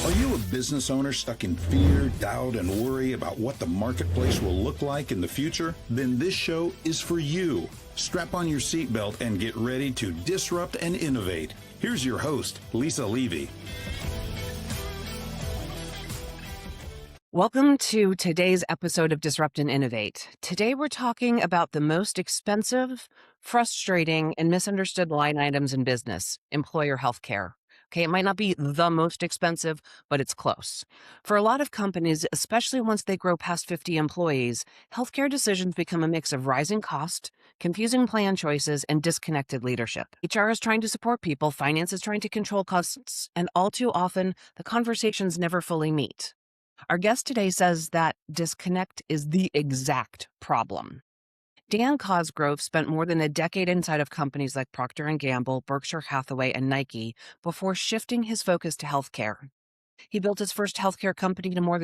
Are you a business owner stuck in fear, doubt, and worry about what the marketplace will look like in the future? Then this show is for you. Strap on your seatbelt and get ready to disrupt and innovate. Here's your host, Lisa Levy. Welcome to today's episode of Disrupt and Innovate. Today we're talking about the most expensive, frustrating, and misunderstood line items in business, employer healthcare. Okay, it might not be the most expensive, but it's close. For a lot of companies, especially once they grow past 50 employees, healthcare decisions become a mix of rising cost, confusing plan choices, and disconnected leadership. HR is trying to support people, finance is trying to control costs, and all too often, the conversations never fully meet. Our guest today says that disconnect is the exact problem. Dan Cosgrove spent more than a decade inside of companies like Procter & Gamble, Berkshire Hathaway, and Nike before shifting his focus to healthcare. He built his first healthcare company to more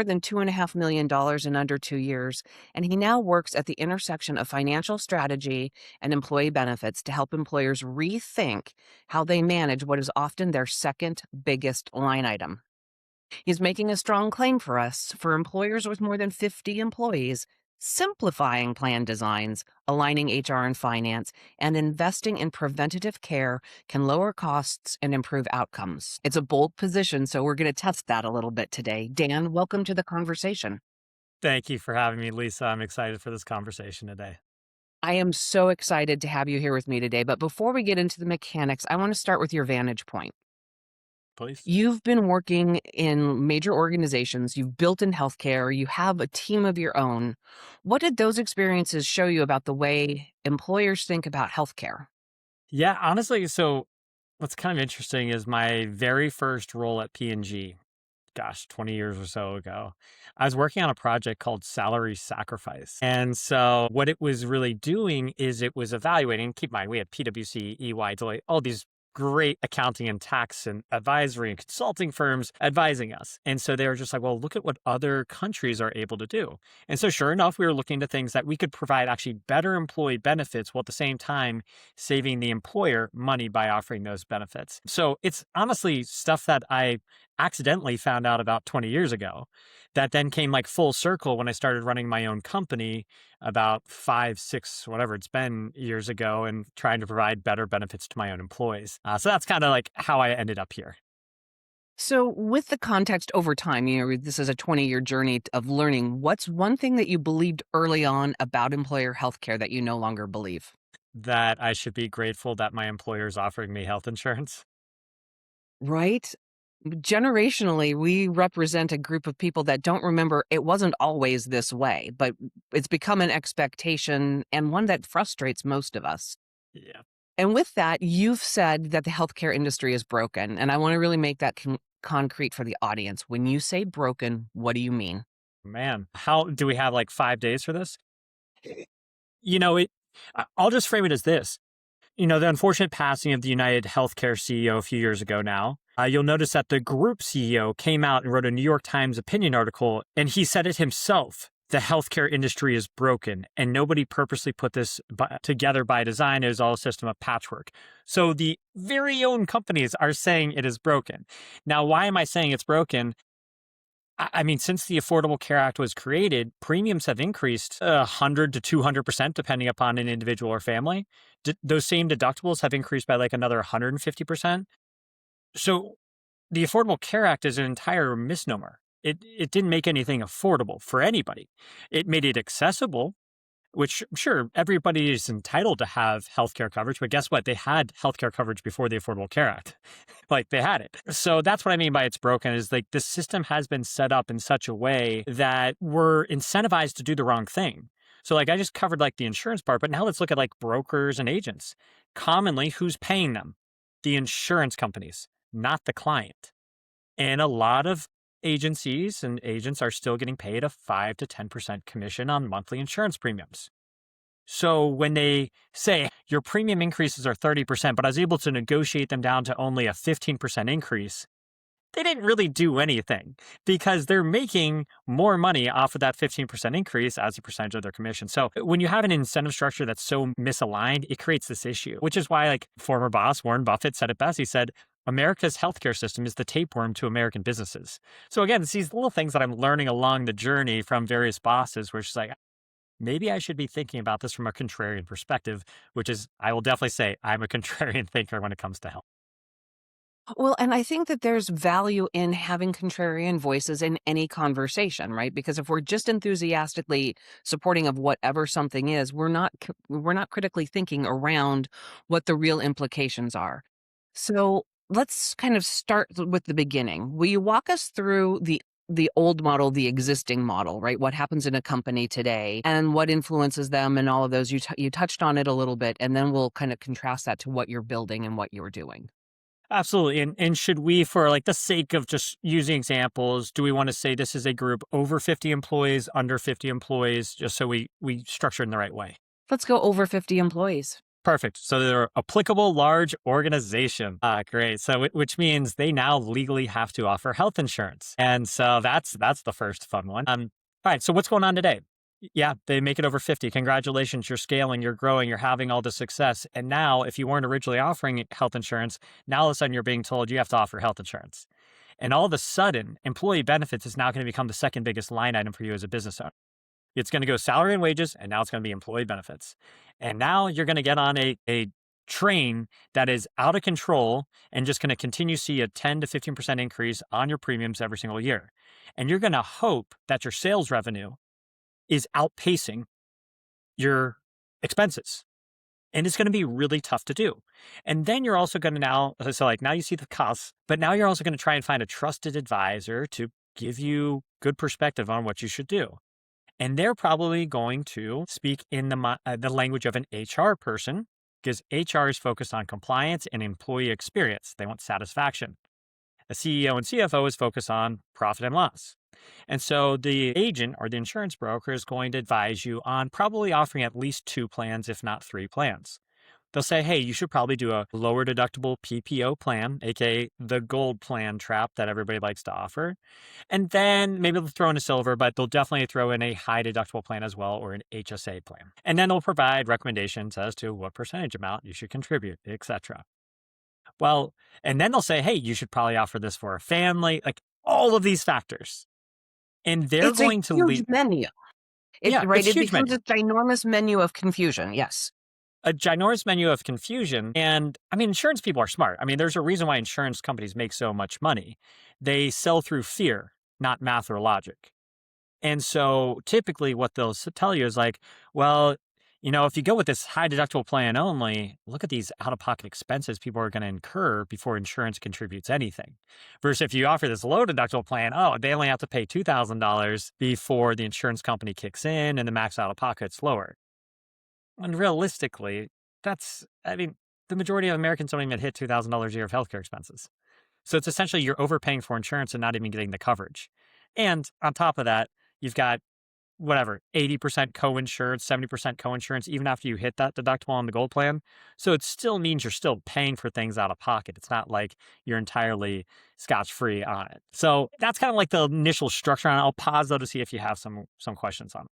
than $2.5 million in under 2 years, and he now works at the intersection of financial strategy and employee benefits to help employers rethink how they manage what is often their second biggest line item. He's making a strong claim for us, for employers with more than 50 employees, simplifying plan designs, aligning HR and finance, and investing in preventative care can lower costs and improve outcomes. It's a bold position, so we're going to test that a little bit today. Dan, welcome to the conversation. Thank you for having me, Lisa. I'm excited for this conversation today. I am so excited to have you here with me today, but before we get into the mechanics, I want to start with your vantage point. Please. You've been working in major organizations, you've built in healthcare, you have a team of your own. What did those experiences show you about the way employers think about healthcare? Yeah, honestly, so what's kind of interesting is my very first role at P&G, 20 years or so ago, I was working on a project called Salary Sacrifice. And so what it was really doing is it was evaluating, keep in mind, we had PwC, EY, Deloitte, all these great accounting and tax and advisory and consulting firms advising us. And so they were just like, well, look at what other countries are able to do. And so sure enough, we were looking to things that we could provide actually better employee benefits while at the same time saving the employer money by offering those benefits. So it's honestly stuff that I accidentally found out about 20 years ago that then came like full circle when I started running my own company about 5, 6, whatever it's been years ago, and trying to provide better benefits to my own employees. So that's kind of like how I ended up here. So with the context over time, this is a 20-year journey of learning. What's one thing that you believed early on about employer healthcare that you no longer believe? That I should be grateful that my employer is offering me health insurance. Right? Generationally, we represent a group of people that don't remember it wasn't always this way, but it's become an expectation and one that frustrates most of us. Yeah. And with that, you've said that the healthcare industry is broken, and I want to really make that concrete for the audience. When you say broken, what do you mean? Man, how do we have like 5 days for this? I'll just frame it as this. The unfortunate passing of the United Healthcare CEO a few years ago now, you'll notice that the group CEO came out and wrote a New York Times opinion article, and he said it himself. The healthcare industry is broken, and nobody purposely put this together by design. It was all a system of patchwork. So the very own companies are saying it is broken. Now, why am I saying it's broken? I mean, since the Affordable Care Act was created, premiums have increased 100 to 200%, depending upon an individual or family. Those same deductibles have increased by like another 150%. So the Affordable Care Act is an entire misnomer. It didn't make anything affordable for anybody. It made it accessible, which sure, everybody is entitled to have healthcare coverage, but guess what? They had healthcare coverage before the Affordable Care Act. Like they had it. So that's what I mean by it's broken, is like the system has been set up in such a way that we're incentivized to do the wrong thing. So like I just covered like the insurance part, but now let's look at like brokers and agents. Commonly, who's paying them? The insurance companies, not the client. And a lot of agencies and agents are still getting paid a 5 to 10% commission on monthly insurance premiums. So when they say your premium increases are 30%, but I was able to negotiate them down to only a 15% increase, they didn't really do anything because they're making more money off of that 15% increase as a percentage of their commission. So when you have an incentive structure that's so misaligned, it creates this issue, which is why like former boss Warren Buffett said it best. He said, America's healthcare system is the tapeworm to American businesses. So again, it's these little things that I'm learning along the journey from various bosses where she's like, maybe I should be thinking about this from a contrarian perspective, which is, I will definitely say I'm a contrarian thinker when it comes to health. Well, and I think that there's value in having contrarian voices in any conversation, right? Because if we're just enthusiastically supporting of whatever something is, we're not critically thinking around what the real implications are. So let's kind of start with the beginning. Will you walk us through the old model, the existing model, right? What happens in a company today and what influences them and all of those? You touched on it a little bit, and then we'll kind of contrast that to what you're building and what you're doing. Absolutely. And should we, for like the sake of just using examples, do we want to say this is a group over 50 employees, under 50 employees, just so we structure it in the right way? Let's go over 50 employees. Perfect. So they're applicable large organization. Great. So which means they now legally have to offer health insurance. And so that's the first fun one. All right. So what's going on today? Yeah, they make it over 50. Congratulations. You're scaling, you're growing, you're having all the success. And now, if you weren't originally offering health insurance, now all of a sudden you're being told you have to offer health insurance. And all of a sudden, employee benefits is now going to become the second biggest line item for you as a business owner. It's going to go salary and wages, and now it's going to be employee benefits. And now you're going to get on a train that is out of control and just going to continue to see a 10 to 15% increase on your premiums every single year. And you're going to hope that your sales revenue is outpacing your expenses. And it's going to be really tough to do. And then you're also going to now you see the costs, but now you're also going to try and find a trusted advisor to give you good perspective on what you should do. And they're probably going to speak in the language of an HR person, because HR is focused on compliance and employee experience. They want satisfaction. A CEO and CFO is focused on profit and loss. And so the agent or the insurance broker is going to advise you on probably offering at least 2 plans, if not 3 plans. They'll say, hey, you should probably do a lower deductible PPO plan, aka the gold plan trap that everybody likes to offer. And then maybe they'll throw in a silver, but they'll definitely throw in a high deductible plan as well, or an HSA plan. And then they'll provide recommendations as to what percentage amount you should contribute, etc. Well, and then they'll say, hey, you should probably offer this for a family, like all of these factors. And they're It's going a to huge menu. It's It huge becomes menu. a ginormous menu of confusion. Yes. A ginormous menu of confusion. And I mean, insurance people are smart. I mean, there's a reason why insurance companies make so much money. They sell through fear, not math or logic. And so typically what they'll tell you is like, well, if you go with this high deductible plan only, look at these out-of-pocket expenses people are going to incur before insurance contributes anything. Versus if you offer this low deductible plan, they only have to pay $2,000 before the insurance company kicks in and the max out-of-pocket's lower. And realistically, the majority of Americans don't even hit $2,000 a year of healthcare expenses. So it's essentially you're overpaying for insurance and not even getting the coverage. And on top of that, you've got 80% co-insurance, 70% co-insurance, even after you hit that deductible on the gold plan. So it still means you're still paying for things out of pocket. It's not like you're entirely scotch-free on it. So that's kind of like the initial structure. And I'll pause though to see if you have some questions on it.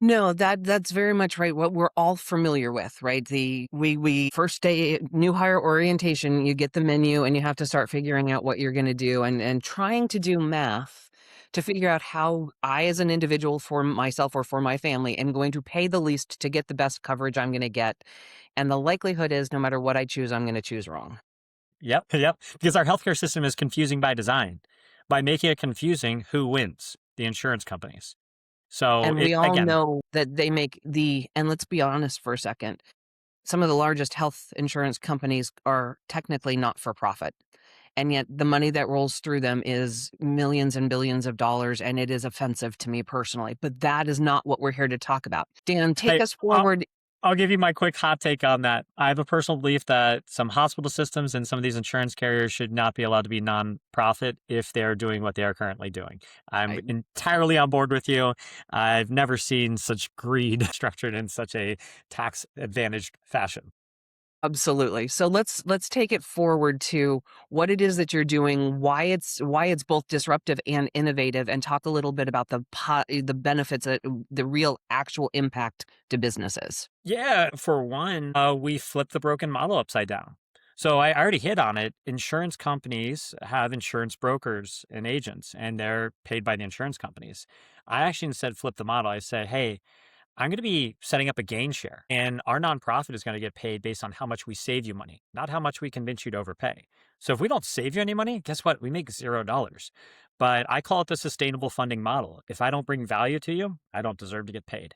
No, that's very much right. What we're all familiar with, right? We first day new hire orientation, you get the menu and you have to start figuring out what you're going to do and trying to do math to figure out how I, as an individual, for myself or for my family, am going to pay the least to get the best coverage I'm going to get. And the likelihood is no matter what I choose, I'm going to choose wrong. Yep. Because our healthcare system is confusing by design. By making it confusing, who wins? The insurance companies. So And we all know that they make and let's be honest for a second, some of the largest health insurance companies are technically not for profit. And yet the money that rolls through them is millions and billions of dollars, and it is offensive to me personally. But that is not what we're here to talk about. Dan, take us forward. I'll give you my quick hot take on that. I have a personal belief that some hospital systems and some of these insurance carriers should not be allowed to be nonprofit if they're doing what they are currently doing. I'm entirely on board with you. I've never seen such greed structured in such a tax advantaged fashion. Absolutely. So let's take it forward to what it is that you're doing, why it's both disruptive and innovative, and talk a little bit about the benefits, the real actual impact to businesses. Yeah, for one, we flipped the broken model upside down. So I already hit on it. Insurance companies have insurance brokers and agents, and they're paid by the insurance companies. I actually instead flip the model. I say, hey, I'm going to be setting up a gain share, and our nonprofit is going to get paid based on how much we save you money, not how much we convince you to overpay. So if we don't save you any money, guess what? We make $0. But I call it the sustainable funding model. If I don't bring value to you, I don't deserve to get paid.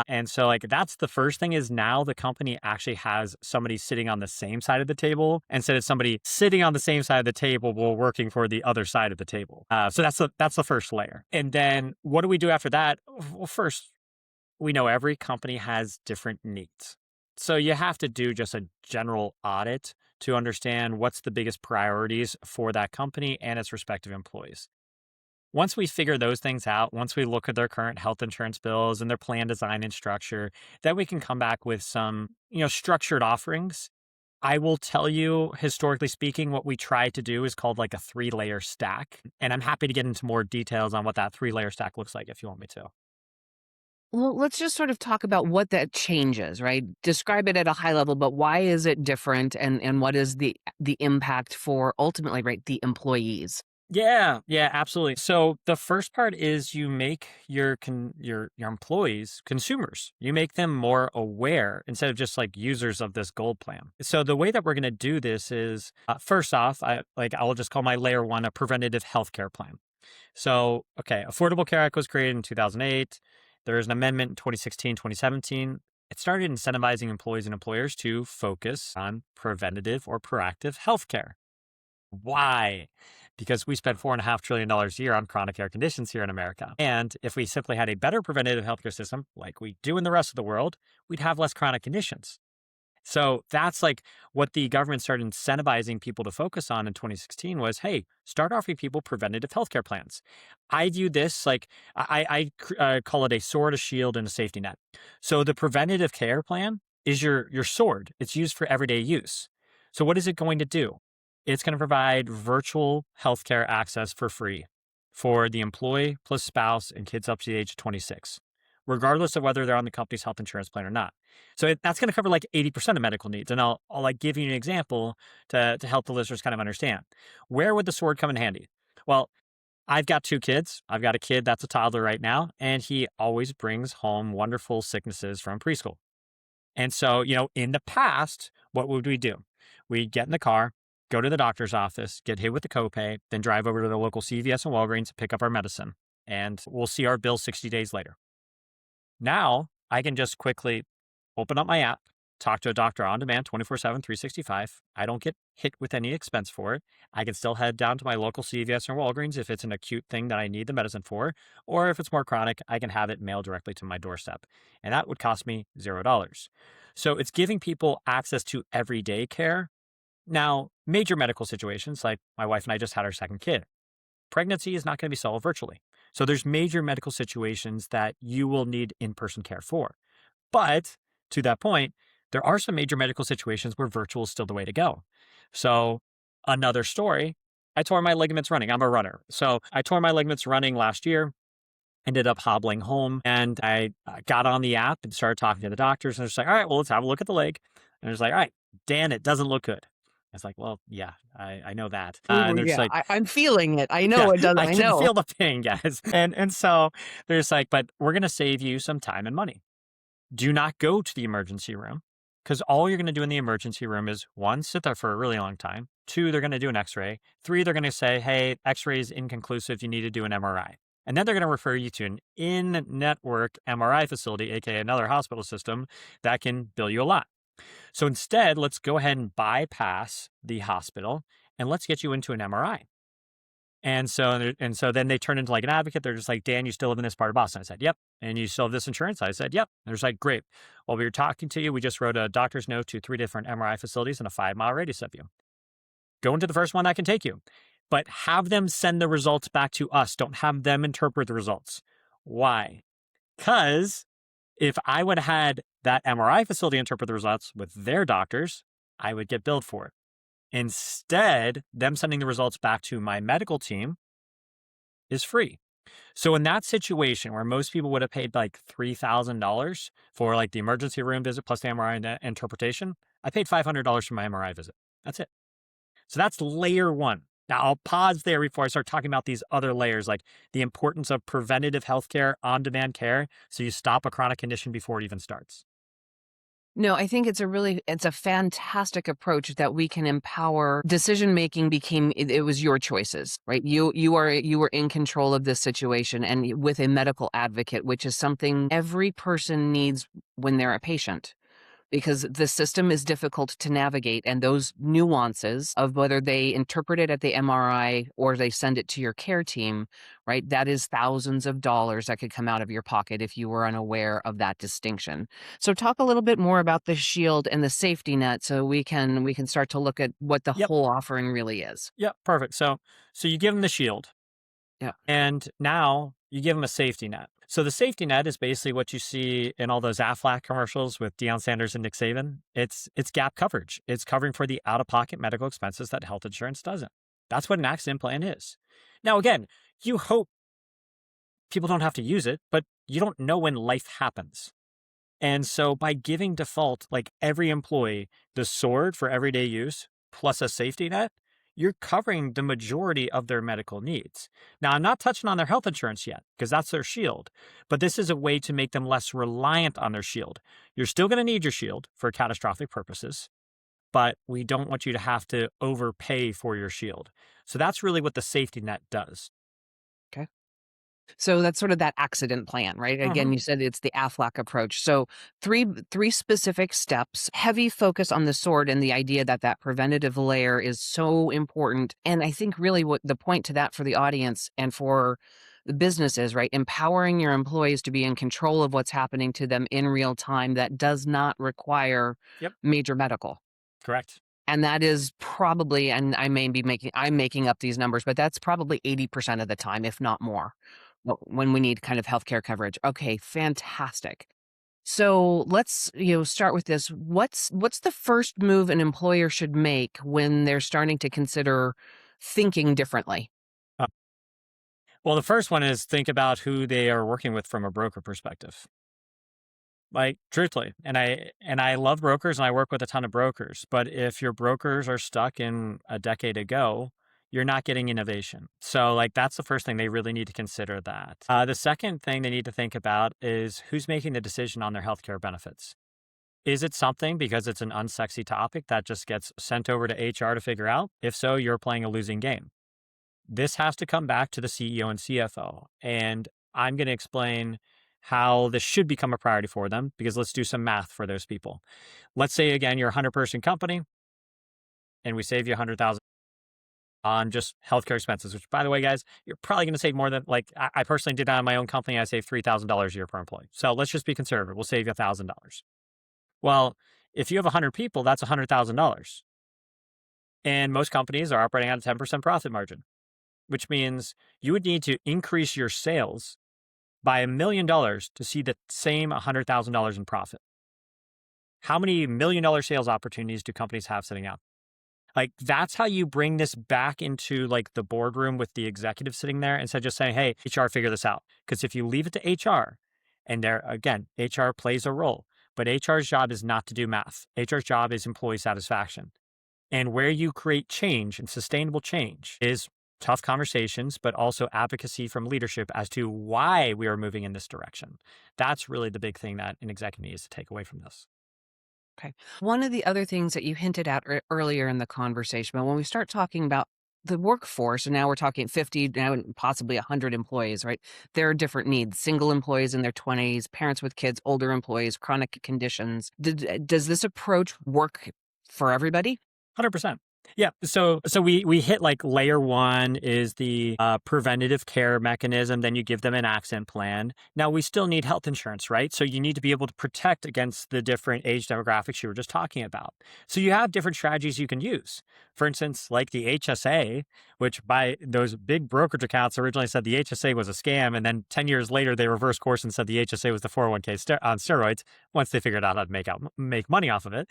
And so like that's the first thing is now the company actually has somebody sitting on the same side of the table instead of somebody sitting on the same side of the table while working for the other side of the table. So that's the first layer. And then what do we do after that? Well, first, we know every company has different needs. So you have to do just a general audit to understand what's the biggest priorities for that company and its respective employees. Once we figure those things out, once we look at their current health insurance bills and their plan design and structure, then we can come back with some, structured offerings. I will tell you, historically speaking, what we try to do is called like a 3-layer stack. And I'm happy to get into more details on what that 3-layer stack looks like if you want me to. Well, let's just sort of talk about what that changes, right? Describe it at a high level, but why is it different and what is the impact for ultimately, right, the employees? Yeah, absolutely. So the first part is you make your employees consumers. You make them more aware instead of just like users of this gold plan. So the way that we're going to do this is first off, I'll just call my layer 1 a preventative healthcare plan. So, okay, Affordable Care Act was created in 2008. There was an amendment in 2016, 2017. It started incentivizing employees and employers to focus on preventative or proactive healthcare. Why? Because we spend $4.5 trillion a year on chronic care conditions here in America. And if we simply had a better preventative healthcare system, like we do in the rest of the world, we'd have less chronic conditions. So that's like what the government started incentivizing people to focus on in 2016 was, hey, start offering people preventative healthcare plans. I view this like I call it a sword, a shield, and a safety net. So the preventative care plan is your sword. It's used for everyday use. So what is it going to do? It's going to provide virtual healthcare access for free for the employee plus spouse and kids up to the age of 26, regardless of whether they're on the company's health insurance plan or not. So that's going to cover like 80% of medical needs. And I'll like give you an example to help the listeners kind of understand. Where would the sword come in handy? Well, I've got 2 kids. I've got a kid that's a toddler right now, and he always brings home wonderful sicknesses from preschool. And so, in the past, what would we do? We'd get in the car, go to the doctor's office, get hit with the copay, then drive over to the local CVS and Walgreens to pick up our medicine. And we'll see our bill 60 days later. Now, I can just quickly open up my app, talk to a doctor on demand 24/7, 365. I don't get hit with any expense for it. I can still head down to my local CVS or Walgreens if it's an acute thing that I need the medicine for, or if it's more chronic, I can have it mailed directly to my doorstep. And that would cost me $0. So it's giving people access to everyday care. Now, major medical situations, like my wife and I just had our second kid, pregnancy is not going to be solved virtually. So there's major medical situations that you will need in-person care for. But to that point, there are some major medical situations where virtual is still the way to go. So another story, I tore my ligaments running. I'm a runner. So I tore my ligaments running last year, ended up hobbling home, and I got on the app and started talking to the doctors. And they're just like, all right, well, let's have a look at the leg. And they're just like, all right, Dan, it doesn't look good. I was like, well, yeah, I know that. And they're just like, I'm feeling it. I know it doesn't. I can feel the pain, guys. And so they're just like, but we're going to save you some time and money. Do not go to the emergency room because all you're going to do in the emergency room is 1, sit there for a really long time. 2, they're going to do an x-ray. 3, they're going to say, hey, x-ray is inconclusive. You need to do an MRI. And then they're going to refer you to an in-network MRI facility, aka another hospital system that can bill you a lot. So instead, let's go ahead and bypass the hospital and let's get you into an MRI. And so then they turn into like an advocate. They're just like, Dan, you still live in this part of Boston? I said, yep. And you still have this insurance? I said, yep. And they're just like, great. While we were talking to you, we just wrote a doctor's note to 3 different MRI facilities in a 5-mile radius of you. Go into the first one that can take you. But have them send the results back to us. Don't have them interpret the results. Why? Because if I would have had that MRI facility interpret the results with their doctors, I would get billed for it. Instead, them sending the results back to my medical team is free. So in that situation where most people would have paid like $3,000 for like the emergency room visit plus the MRI and interpretation, I paid $500 for my MRI visit. That's it. So that's layer one. Now I'll pause there before I start talking about these other layers, like the importance of preventative healthcare, on-demand care, so you stop a chronic condition before it even starts. No, I think it's a fantastic approach that we can empower decision making it was your choices, right? You were in control of this situation and with a medical advocate, which is something every person needs when they're a patient, because the system is difficult to navigate, and those nuances of whether they interpret it at the MRI or they send it to your care team, right? That is thousands of dollars that could come out of your pocket if you were unaware of that distinction. So talk a little bit more about the shield and the safety net so we can start to look at what the Yep. whole offering really is. Yep. Perfect. So you give them the shield, Yeah. and now you give them a safety net. So the safety net is basically what you see in all those Aflac commercials with Deion Sanders and Nick Saban. It's gap coverage. It's covering for the out-of-pocket medical expenses that health insurance doesn't. That's what an accident plan is. Now, again, you hope people don't have to use it, but you don't know when life happens. And so by giving default, like every employee, the sword for everyday use plus a safety net, you're covering the majority of their medical needs. Now, I'm not touching on their health insurance yet because that's their shield, but this is a way to make them less reliant on their shield. You're still going to need your shield for catastrophic purposes, but we don't want you to have to overpay for your shield. So that's really what the safety net does. Okay. So that's sort of that accident plan, right? Again, Mhm. you said it's the Aflac approach. So three specific steps, heavy focus on the sword and the idea that that preventative layer is so important. And I think really what the point to that for the audience and for the business is, right? Empowering your employees to be in control of what's happening to them in real time that does not require Yep, major medical. correct. And that is probably, and I'm making up these numbers, but that's probably 80% of the time, if not more, when we need kind of healthcare coverage. Okay, fantastic. So let's, start with this. What's the first move an employer should make when they're starting to consider thinking differently? Uh, well, the first one is think about who they are working with from a broker perspective. Like truthfully, and I love brokers and I work with a ton of brokers, but if your brokers are stuck in a decade ago, you're not getting innovation. So like that's the first thing they really need to consider that. The second thing they need to think about is who's making the decision on their healthcare benefits. Is it something because it's an unsexy topic that just gets sent over to HR to figure out? If so, you're playing a losing game. This has to come back to the CEO and CFO. And I'm going to explain how this should become a priority for them because let's do some math for those people. Let's say, again, you're a 100-person company and we save you 100,000 on just healthcare expenses, which, by the way, guys, you're probably going to save more than like I personally did that in my own company. I saved $3,000 a year per employee. So let's just be conservative. We'll save you $1,000. Well, if you have 100 people, that's $100,000. And most companies are operating at a 10% profit margin, which means you would need to increase your sales by $1 million to see the same $100,000 in profit. How many $1 million sales opportunities do companies have sitting out? Like that's how you bring this back into like the boardroom with the executive sitting there instead of just saying, hey, HR, figure this out. Because if you leave it to HR, and there again, HR plays a role, but HR's job is not to do math. HR's job is employee satisfaction. And where you create change and sustainable change is tough conversations, but also advocacy from leadership as to why we are moving in this direction. That's really the big thing that an executive needs to take away from this. Okay. One of the other things that you hinted at earlier in the conversation, but when we start talking about the workforce, and now we're talking 50, now possibly 100 employees, right? There are different needs. Single employees in their 20s, parents with kids, older employees, chronic conditions. Does this approach work for everybody? 100%. Yeah. So we hit like layer one is the preventative care mechanism. Then you give them an accident plan. Now we still need health insurance, right? So you need to be able to protect against the different age demographics you were just talking about. So you have different strategies you can use. For instance, like the HSA, which by those big brokerage accounts originally said the HSA was a scam. And then 10 years later, they reversed course and said the HSA was the 401k on steroids once they figured out how to make money off of it.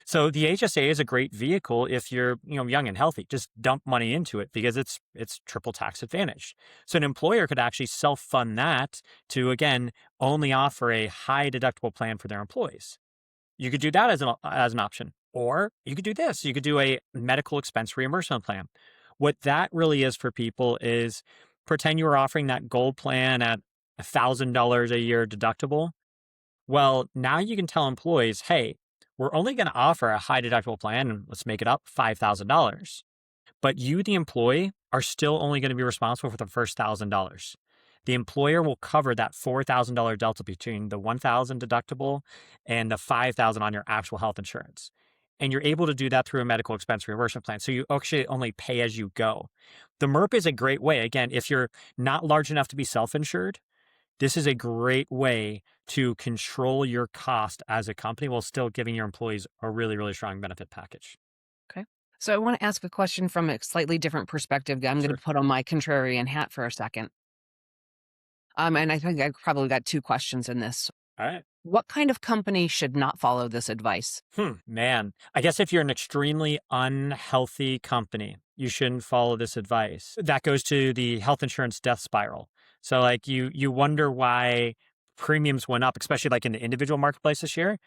So the HSA is a great vehicle if you're, young and healthy. Just dump money into it because it's triple tax advantage. So an employer could actually self-fund that to, again, only offer a high deductible plan for their employees. You could do that as an option. Or you could do this. You could do a medical expense reimbursement plan. What that really is for people is pretend you were offering that gold plan at $1,000 a year deductible. Well, now you can tell employees, hey, we're only going to offer a high deductible plan, and let's make it up $5,000. But you, the employee, are still only going to be responsible for the first $1,000. The employer will cover that $4,000 delta between the $1,000 deductible and the $5,000 on your actual health insurance. And you're able to do that through a medical expense reimbursement plan. So you actually only pay as you go. The MERP is a great way. Again, if you're not large enough to be self-insured, this is a great way to control your cost as a company while still giving your employees a really, really strong benefit package. Okay. So I want to ask a question from a slightly different perspective. I'm going Sure. to put on my contrarian hat for a second. And I think I probably got two questions in this. All right. What kind of company should not follow this advice? Man, I guess if you're an extremely unhealthy company, you shouldn't follow this advice. That goes to the health insurance death spiral. So like you wonder why premiums went up, especially like in the individual marketplace this year.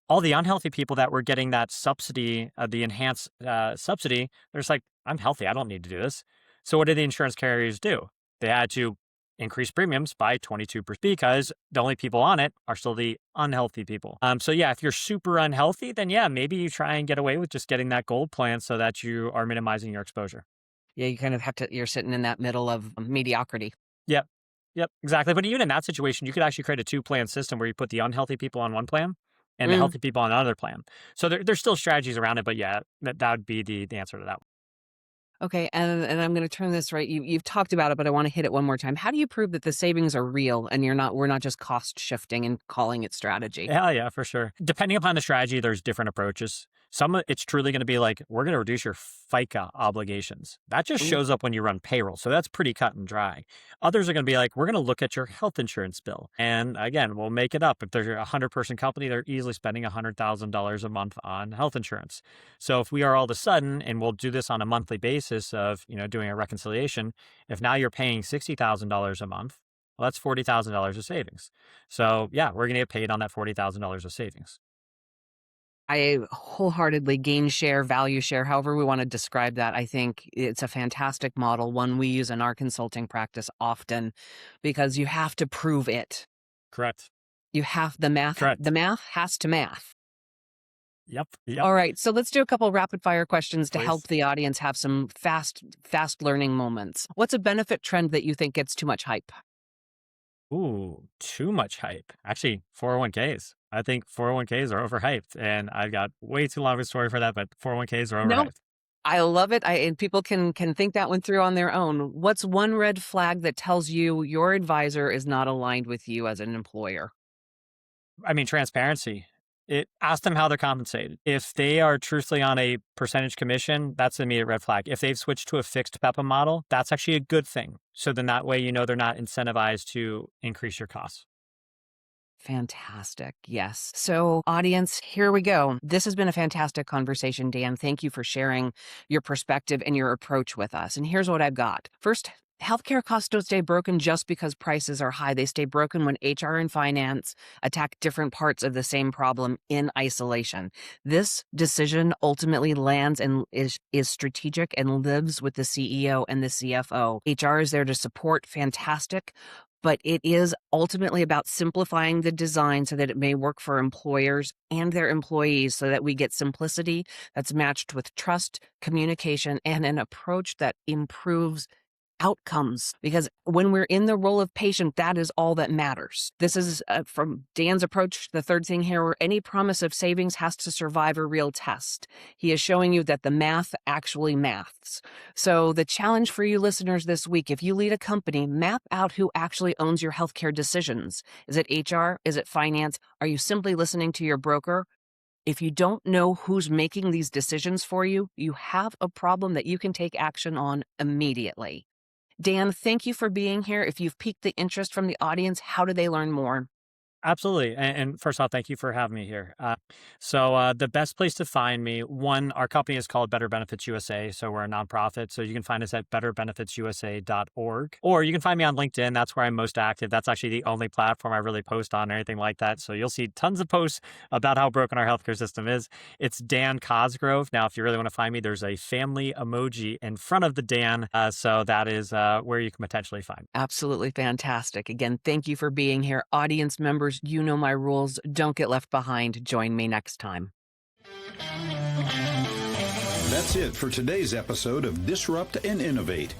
All the unhealthy people that were getting that subsidy, the enhanced subsidy, they're just like, I'm healthy. I don't need to do this. So what did the insurance carriers do? They had to increase premiums by 22% because the only people on it are still the unhealthy people. So yeah, if you're super unhealthy, then yeah, maybe you try and get away with just getting that gold plan so that you are minimizing your exposure. Yeah, you kind of have to, you're sitting in that middle of mediocrity. Yep. Yep, exactly. But even in that situation, you could actually create a two-plan system where you put the unhealthy people on one plan and the healthy people on another plan. So there's still strategies around it, but yeah, that would be the answer to that. Okay, and I'm going to turn this right. You've talked about it, but I want to hit it one more time. How do you prove that the savings are real and we're not just cost shifting and calling it strategy? Yeah, for sure. Depending upon the strategy, there's different approaches. Some it's truly going to be like, we're going to reduce your FICA obligations. That just shows up when you run payroll. So that's pretty cut and dry. Others are going to be like, we're going to look at your health insurance bill. And again, we'll make it up. If there's a 100-person company, they're easily spending $100,000 a month on health insurance. So if we are all of a sudden, and we'll do this on a monthly basis of, doing a reconciliation, if now you're paying $60,000 a month, well, that's $40,000 of savings. So yeah, we're going to get paid on that $40,000 of savings. I wholeheartedly gain share, value share, however we want to describe that. I think it's a fantastic model, one we use in our consulting practice often because you have to prove it. Correct. You have the math. Correct. The math has to math. Yep. All right. So let's do a couple rapid fire questions to Please. help the audience have some fast learning moments. What's a benefit trend that you think gets too much hype? Ooh, too much hype. Actually, 401ks. I think 401ks are overhyped, and I've got way too long of a story for that, but 401ks are overhyped. No, I love it. And people can think that one through on their own. What's one red flag that tells you your advisor is not aligned with you as an employer? I mean, transparency. Ask them how they're compensated. If they are truthfully on a percentage commission, that's an immediate red flag. If they've switched to a fixed PEPA model, that's actually a good thing. So then that way, they're not incentivized to increase your costs. Fantastic. Yes. So audience, here we go. This has been a fantastic conversation, Dan. Thank you for sharing your perspective and your approach with us. And here's what I've got. First, healthcare costs don't stay broken just because prices are high. They stay broken when HR and finance attack different parts of the same problem in isolation. This decision ultimately lands and is strategic and lives with the CEO and the CFO. HR is there to support, fantastic, but it is ultimately about simplifying the design so that it may work for employers and their employees so that we get simplicity that's matched with trust, communication, and an approach that improves outcomes, because when we're in the role of patient, that is all that matters. This is from Dan's approach. The third thing here, where any promise of savings has to survive a real test. He is showing you that the math actually maths. So the challenge for you listeners this week, if you lead a company, map out who actually owns your healthcare decisions. Is it HR? Is it finance? Are you simply listening to your broker? If you don't know who's making these decisions for you, you have a problem that you can take action on immediately. Dan, thank you for being here. If you've piqued the interest from the audience, how do they learn more? Absolutely. And first off, thank you for having me here. The best place to find me, one, our company is called Better Benefits USA. So we're a nonprofit. So you can find us at betterbenefitsusa.org. Or you can find me on LinkedIn. That's where I'm most active. That's actually the only platform I really post on or anything like that. So you'll see tons of posts about how broken our healthcare system is. It's Dan Cosgrove. Now, if you really want to find me, there's a family emoji in front of the Dan. So that is where you can potentially find me. Absolutely fantastic. Again, thank you for being here. Audience members, you know my rules. Don't get left behind. Join me next time. That's it for today's episode of Disrupt and Innovate.